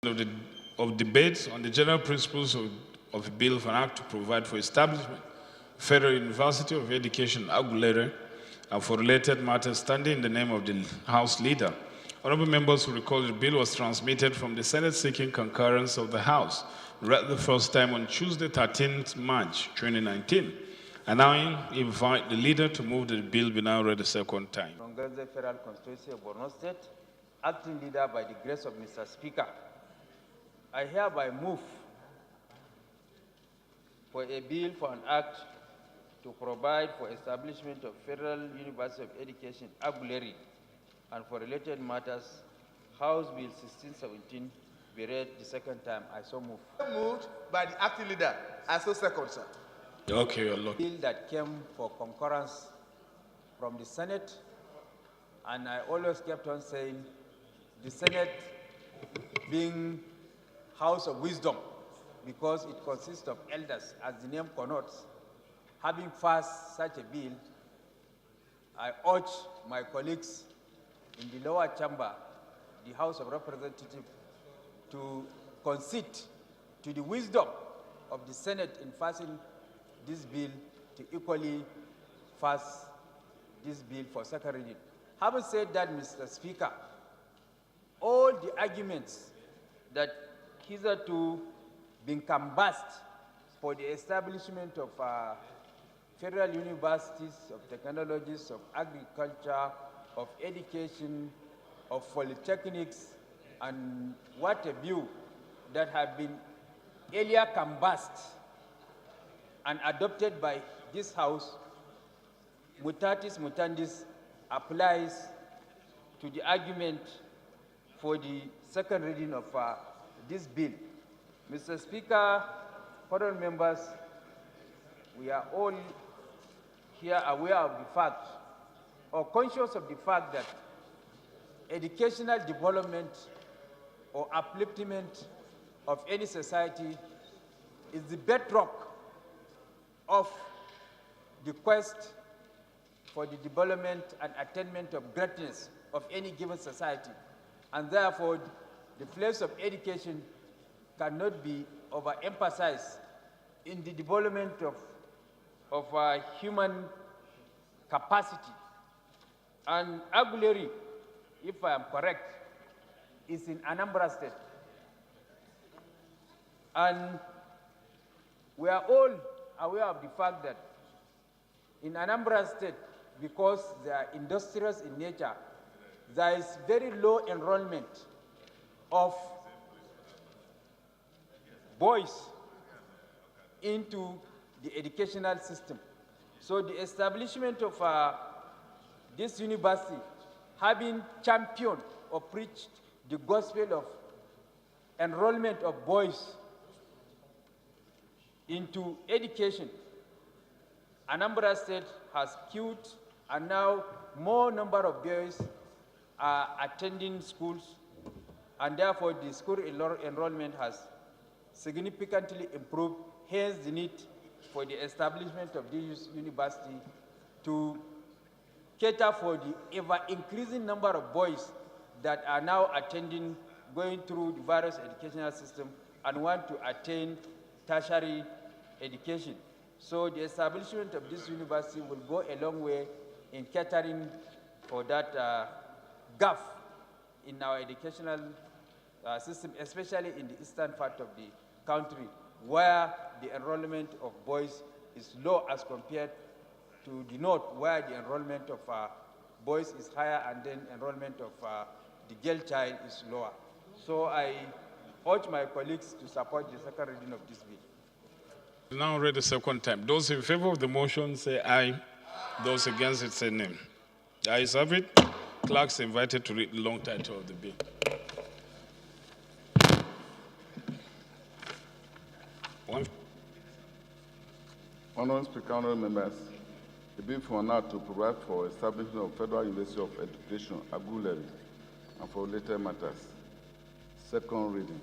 of debates on the general principles of the bill for an act to provide for establishment Federal University of Education, Aguler, and for related matters standing in the name of the House Leader. Honorable members will recall the bill was transmitted from the Senate seeking concurrence of the House, read the first time on Tuesday, 13th March 2019. And now I invite the leader to move that the bill be now read the second time. From Gaza Federal Constituency of Borno State, acting leader by the grace of Mr. Speaker, I hereby move for a bill for an act to provide for establishment of Federal University of Education, Aguler, and for related matters, House Bill 1617, be read the second time. I so move. Moved by the acting leader. I so second, sir. Okay, your Lord. Bill that came for concurrence from the Senate, and I always kept on saying the Senate being House of Wisdom, because it consists of elders, as the name connotes. Having passed such a bill, I urge my colleagues in the lower chamber, the House of Representatives, to concede to the wisdom of the Senate in passing this bill to equally pass this bill for second reading. Having said that, Mr. Speaker, all the arguments that hitherto been canvassed for the establishment of federal universities, of technologies, of agriculture, of education, of polytechnics, and what a view that have been earlier canvassed and adopted by this House, mutatis mutandis, applies to the argument for the second reading of this bill. Mr. Speaker, honorable members, we are all here aware of the fact, or conscious of the fact, that educational development or upliftment of any society is the bedrock of the quest for the development and attainment of greatness of any given society. And therefore, the place of education cannot be overemphasized in the development of human capacity. And Aguler, if I am correct, is in Anambra State. And we are all aware of the fact that in Anambra State, because they are industrious in nature, there is very low enrollment of boys into the educational system. So the establishment of this university, having championed or preached the gospel of enrollment of boys into education, Anambra State has queued, and now more number of boys are attending schools, and therefore the school enrollment has significantly improved, hence the need for the establishment of this university to cater for the ever-increasing number of boys that are now attending, going through the various educational systems and want to attain tertiary education. So the establishment of this university will go a long way in catering for that gap in our educational system, especially in the eastern part of the country, where the enrollment of boys is low as compared to the north, where the enrollment of boys is higher, and then enrollment of the girl child is lower. So I urge my colleagues to support the second reading of this bill. Now read the second time. Those in favor of the motion say aye. Those against it say nay. The ayes have it. Clerks are invited to read the long title of the bill. Honorable Speaker, honorable members, the bill for an act to provide for establishment of Federal University of Education, Aguler, and for related matters. Second reading.